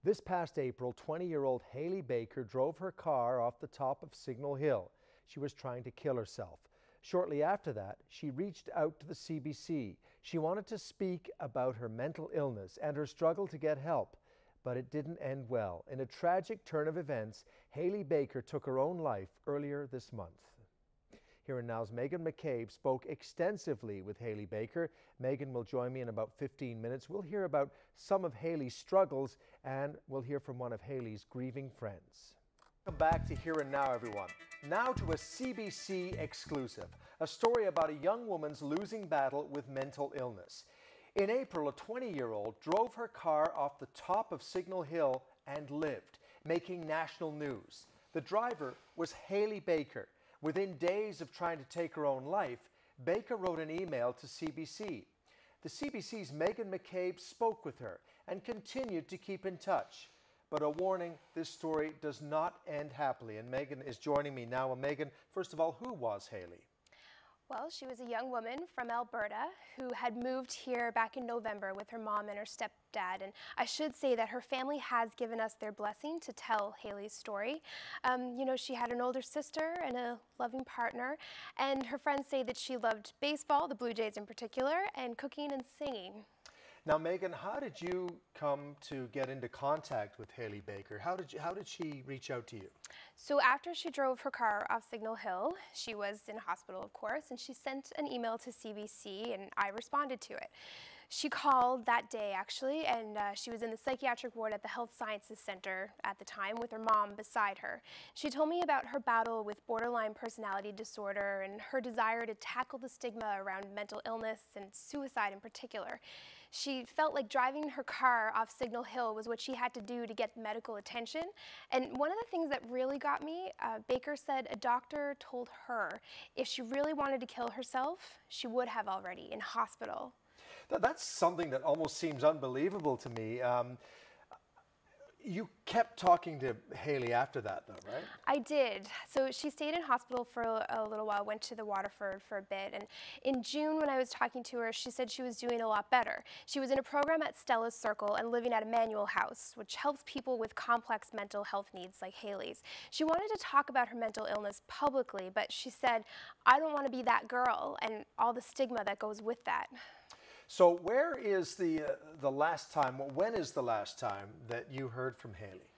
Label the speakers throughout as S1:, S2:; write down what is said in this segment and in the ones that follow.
S1: This past April, 20-year-old Hailey Baker drove her car off the top of Signal Hill. She was trying to kill herself. Shortly after that, she reached out to the CBC. She wanted to speak about her mental illness and her struggle to get help. But it didn't end well. In a tragic turn of events, Hailey Baker took her own life earlier this month. Here and Now's Megan McCabe spoke extensively with Hailey Baker. Megan will join me in about 15 minutes. We'll hear about some of Hailey's struggles and we'll hear from one of Hailey's grieving friends. Welcome back to Here and Now, everyone. Now to a CBC exclusive, a story about a young woman's losing battle with mental illness. In April, a 20-year-old drove her car off the top of Signal Hill and lived, making national news. The driver was Hailey Baker. Within days of trying to take her own life, Baker wrote an email to CBC. The CBC's Megan McCabe spoke with her and continued to keep in touch. But a warning, this story does not end happily. And Megan is joining me now. And Megan, first of all, who was Hailey?
S2: Well, she was a young woman from Alberta who had moved here back in November with her mom and her stepdad. And I should say that her family has given us their blessing to tell Hailey's story. You know, she had an older sister and a loving partner. And her friends say that she loved baseball, the Blue Jays in particular, and cooking and singing.
S1: Now, Megan, how did you come to get into contact with Hailey Baker? How did she reach out to you?
S2: So after she drove her car off Signal Hill, she was in hospital, of course, and she sent an email to CBC, and I responded to it. She called that day, actually, and she was in the psychiatric ward at the Health Sciences Center at the time with her mom beside her. She told me about her battle with borderline personality disorder and her desire to tackle the stigma around mental illness and suicide in particular. She felt like driving her car off Signal Hill was what she had to do to get medical attention. And one of the things that really got me, Baker said a doctor told her if she really wanted to kill herself, she would have already in hospital.
S1: That's something that almost seems unbelievable to me. You kept talking to Hailey after that, though, right?
S2: I did. So she stayed in hospital for a little while, went to the Waterford for a bit, and in June when I was talking to her, she said she was doing a lot better. She was in a program at Stella's Circle and living at Emmanuel House, which helps people with complex mental health needs like Hailey's. She wanted to talk about her mental illness publicly, but she said, I don't want to be that girl and all the stigma that goes with that.
S1: So where is the last time, when is the last time that you heard from Hailey?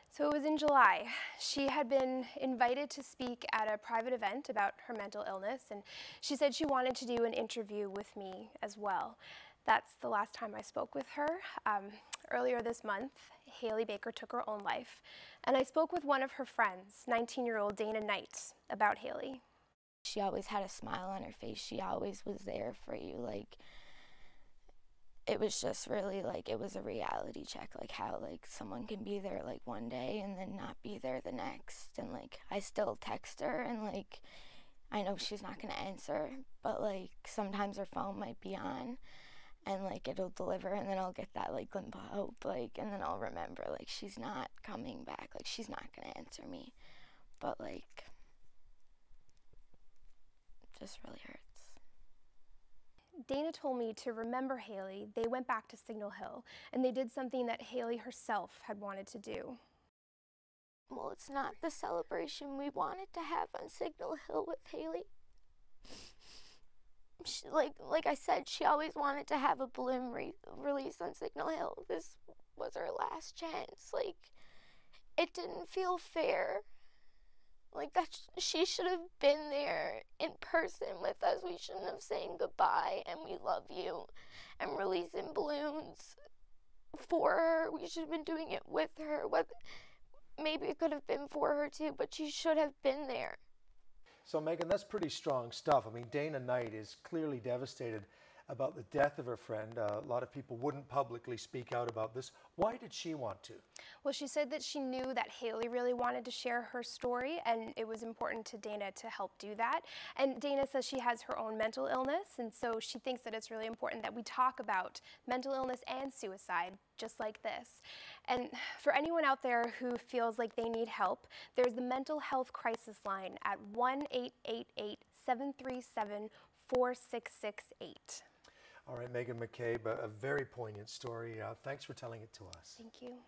S2: So it was in July. She had been invited to speak at a private event about her mental illness, and she said she wanted to do an interview with me as well. That's the last time I spoke with her. Earlier this month, Hailey Baker took her own life, and I spoke with one of her friends, 19-year-old Dana Knight, about Hailey.
S3: She always had a smile on her face. She always was there for you. Like, it was just really like, it was a reality check, like how like someone can be there like one day and then not be there the next. And like, I still text her and like, I know she's not gonna answer, but like sometimes her phone might be on and like it'll deliver and then I'll get that like glimp of hope, like, and then I'll remember like she's not coming back, like she's not gonna answer me. But like, it just really hurts.
S2: Dana told me to remember Hailey. They went back to Signal Hill, and they did something that Hailey herself had wanted to do.
S3: Well, it's not the celebration we wanted to have on Signal Hill with Hailey. She, like I said, she always wanted to have a balloon release on Signal Hill. This was her last chance. Like, it didn't feel fair. Like, that she should have been there in person with us. We shouldn't have saying goodbye and we love you and releasing balloons for her. We should have been doing it with her. Maybe it could have been for her too, but she should have been there.
S1: So Megan, that's pretty strong stuff. I mean, Dana Knight is clearly devastated about the death of her friend. A lot of people wouldn't publicly speak out about this. Why did she want to?
S2: Well, she said that she knew that Hailey really wanted to share her story, and it was important to Dana to help do that. And Dana says she has her own mental illness, and so she thinks that it's really important that we talk about mental illness and suicide just like this. And for anyone out there who feels like they need help, there's the mental health crisis line at 1-888-737-4668.
S1: All right, Megan McCabe, a very poignant story. Thanks for telling it to us.
S2: Thank you.